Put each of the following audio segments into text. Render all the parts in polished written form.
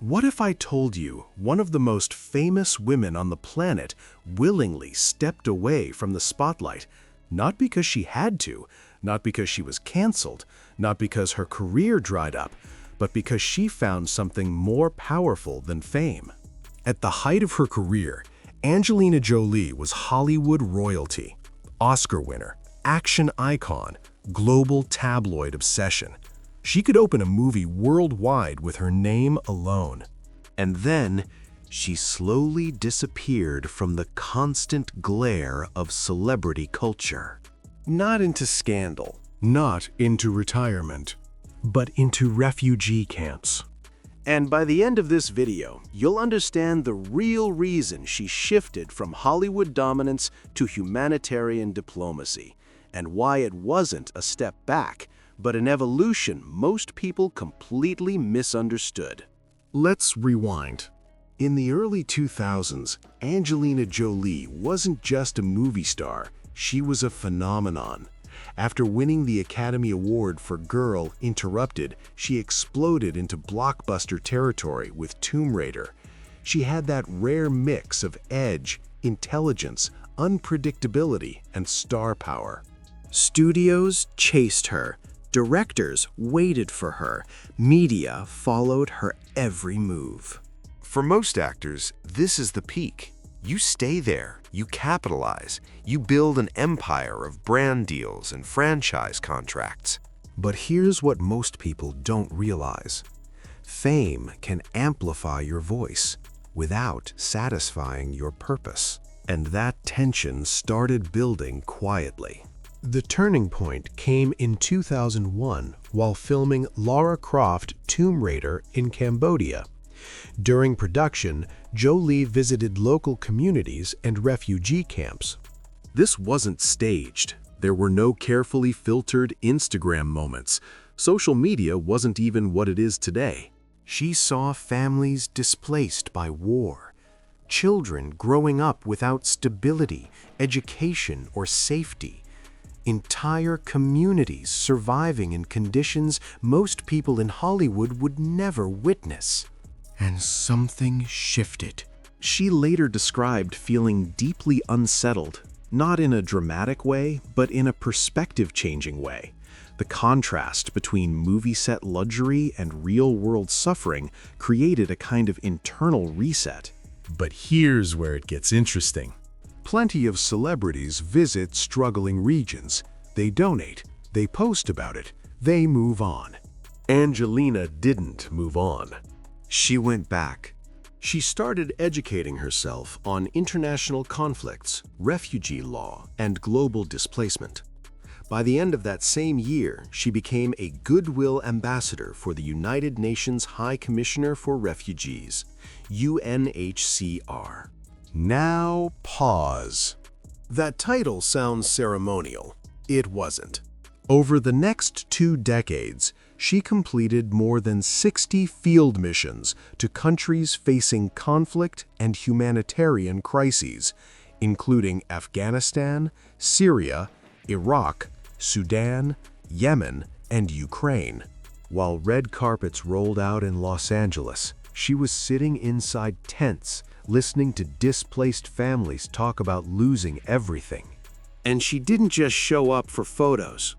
What if I told you one of the most famous women on the planet willingly stepped away from the spotlight, not because she had to, not because she was canceled, not because her career dried up, but because she found something more powerful than fame? At the height of her career, Angelina Jolie was Hollywood royalty, Oscar winner, action icon, global tabloid obsession. She could open a movie worldwide with her name alone. And then, she slowly disappeared from the constant glare of celebrity culture. Not into scandal, not into retirement, but into refugee camps. And by the end of this video, you'll understand the real reason she shifted from Hollywood dominance to humanitarian diplomacy, and why it wasn't a step back, but an evolution most people completely misunderstood. Let's rewind. In the early 2000s, Angelina Jolie wasn't just a movie star, she was a phenomenon. After winning the Academy Award for Girl Interrupted, she exploded into blockbuster territory with Tomb Raider. She had that rare mix of edge, intelligence, unpredictability, and star power. Studios chased her. Directors waited for her. Media followed her every move. For most actors, this is the peak. You stay there, you capitalize, you build an empire of brand deals and franchise contracts. But here's what most people don't realize. Fame can amplify your voice without satisfying your purpose. And that tension started building quietly. The turning point came in 2001 while filming Lara Croft Tomb Raider in Cambodia. During production, Jolie visited local communities and refugee camps. This wasn't staged. There were no carefully filtered Instagram moments. Social media wasn't even what it is today. She saw families displaced by war, children growing up without stability, education, or safety, entire communities surviving in conditions most people in Hollywood would never witness. And something shifted. She later described feeling deeply unsettled, not in a dramatic way, but in a perspective-changing way. The contrast between movie-set luxury and real-world suffering created a kind of internal reset. But here's where it gets interesting. Plenty of celebrities visit struggling regions. They donate, they post about it, they move on. Angelina didn't move on. She went back. She started educating herself on international conflicts, refugee law, and global displacement. By the end of that same year, she became a Goodwill Ambassador for the United Nations High Commissioner for Refugees, UNHCR. Now pause. That title sounds ceremonial. It wasn't. Over the next 2 decades, she completed more than 60 field missions to countries facing conflict and humanitarian crises, including Afghanistan, Syria, Iraq, Sudan, Yemen, and Ukraine. While red carpets rolled out in Los Angeles, she was sitting inside tents, listening to displaced families talk about losing everything. And she didn't just show up for photos.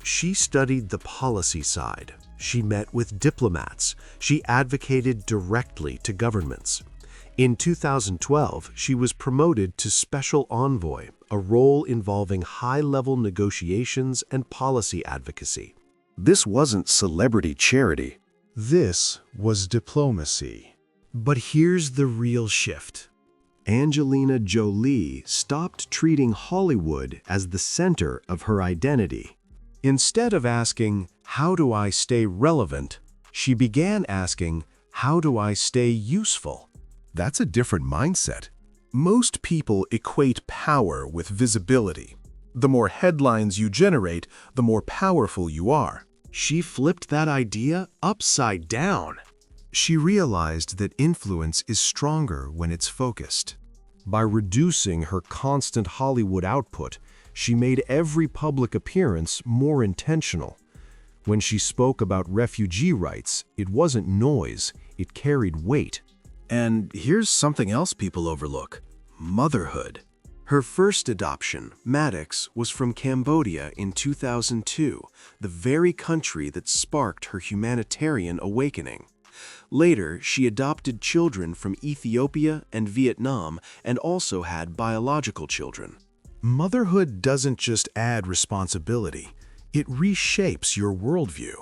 She studied the policy side. She met with diplomats. She advocated directly to governments. In 2012, she was promoted to Special Envoy, a role involving high-level negotiations and policy advocacy. This wasn't celebrity charity. This was diplomacy. But here's the real shift. Angelina Jolie stopped treating Hollywood as the center of her identity. Instead of asking, "How do I stay relevant?" she began asking, "How do I stay useful?" That's a different mindset. Most people equate power with visibility. The more headlines you generate, the more powerful you are. She flipped that idea upside down. She realized that influence is stronger when it's focused. By reducing her constant Hollywood output, she made every public appearance more intentional. When she spoke about refugee rights, it wasn't noise, It carried weight. And here's something else people overlook: motherhood. Her first adoption, Maddox, was from Cambodia in 2002, the very country that sparked her humanitarian awakening. Later, she adopted children from Ethiopia and Vietnam and also had biological children. Motherhood doesn't just add responsibility, it reshapes your worldview.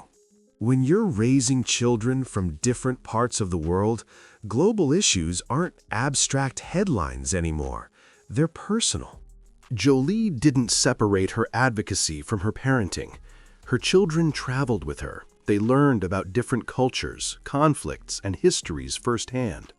When you're raising children from different parts of the world, global issues aren't abstract headlines anymore. They're personal. Jolie didn't separate her advocacy from her parenting. Her children traveled with her. They learned about different cultures, conflicts, and histories firsthand.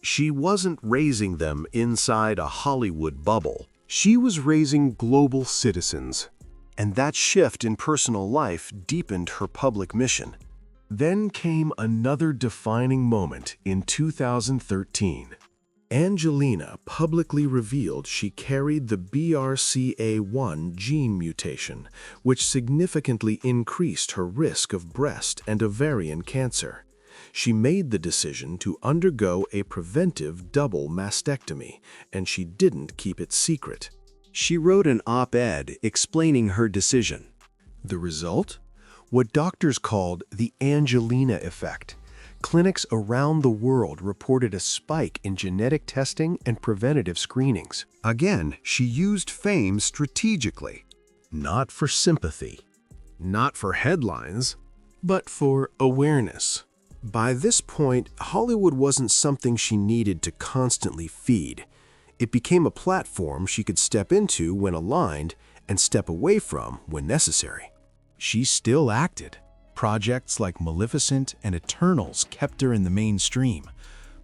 She wasn't raising them inside a Hollywood bubble. She was raising global citizens. And that shift in personal life deepened her public mission. Then came another defining moment in 2013. Angelina publicly revealed she carried the BRCA1 gene mutation, which significantly increased her risk of breast and ovarian cancer. She made the decision to undergo a preventive double mastectomy, and she didn't keep it secret. She wrote an op-ed explaining her decision. The result? What doctors called the Angelina effect. Clinics around the world reported a spike in genetic testing and preventative screenings. Again, she used fame strategically. Not for sympathy, not for headlines, but for awareness. By this point, Hollywood wasn't something she needed to constantly feed. It became a platform she could step into when aligned and step away from when necessary. She still acted. Projects like Maleficent and Eternals kept her in the mainstream,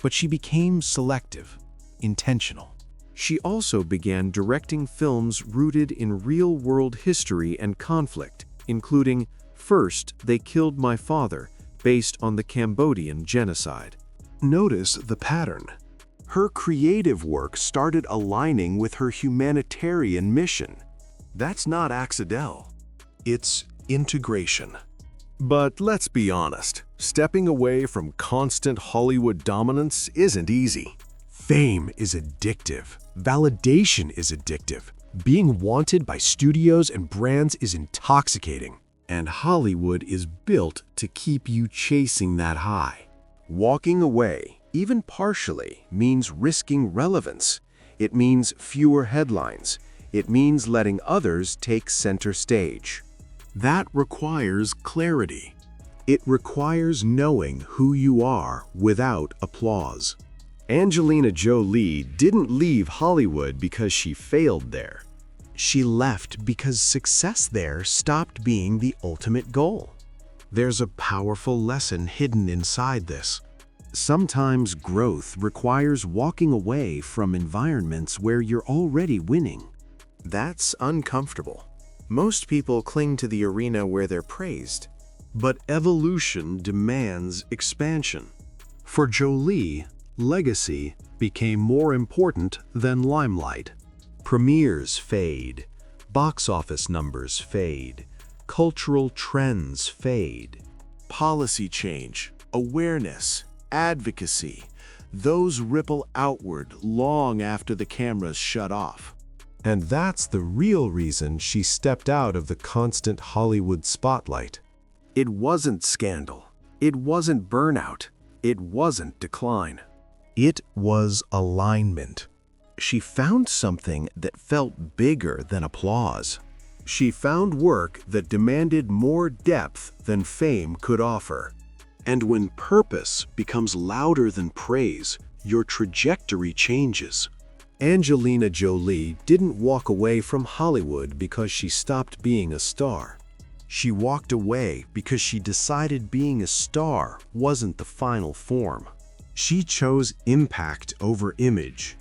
but she became selective, intentional. She also began directing films rooted in real-world history and conflict, including First, They Killed My Father, based on the Cambodian genocide. Notice the pattern. Her creative work started aligning with her humanitarian mission. That's not accidental. It's integration. But let's be honest, stepping away from constant Hollywood dominance isn't easy. Fame is addictive. Validation is addictive. Being wanted by studios and brands is intoxicating. And Hollywood is built to keep you chasing that high. Walking away, even partially, means risking relevance. It means fewer headlines. It means letting others take center stage. That requires clarity. It requires knowing who you are without applause. Angelina Jolie didn't leave Hollywood because she failed there. She left because success there stopped being the ultimate goal. There's a powerful lesson hidden inside this. Sometimes growth requires walking away from environments where you're already winning. That's uncomfortable. Most people cling to the arena where they're praised. But evolution demands expansion. For Jolie, legacy became more important than limelight. Premieres fade, box office numbers fade, cultural trends fade. Policy change, awareness, advocacy, those ripple outward long after the cameras shut off. And that's the real reason she stepped out of the constant Hollywood spotlight. It wasn't scandal. It wasn't burnout. It wasn't decline. It was alignment. She found something that felt bigger than applause. She found work that demanded more depth than fame could offer. And when purpose becomes louder than praise, your trajectory changes. Angelina Jolie didn't walk away from Hollywood because she stopped being a star. She walked away because she decided being a star wasn't the final form. She chose impact over image,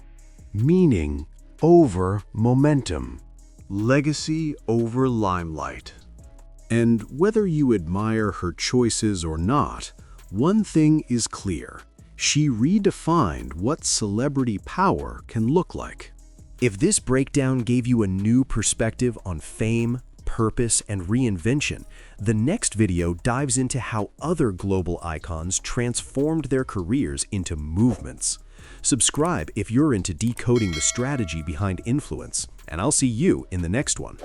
meaning over momentum, legacy over limelight. And whether you admire her choices or not, one thing is clear. She redefined what celebrity power can look like. If this breakdown gave you a new perspective on fame, purpose, and reinvention, the next video dives into how other global icons transformed their careers into movements. Subscribe if you're into decoding the strategy behind influence, and I'll see you in the next one.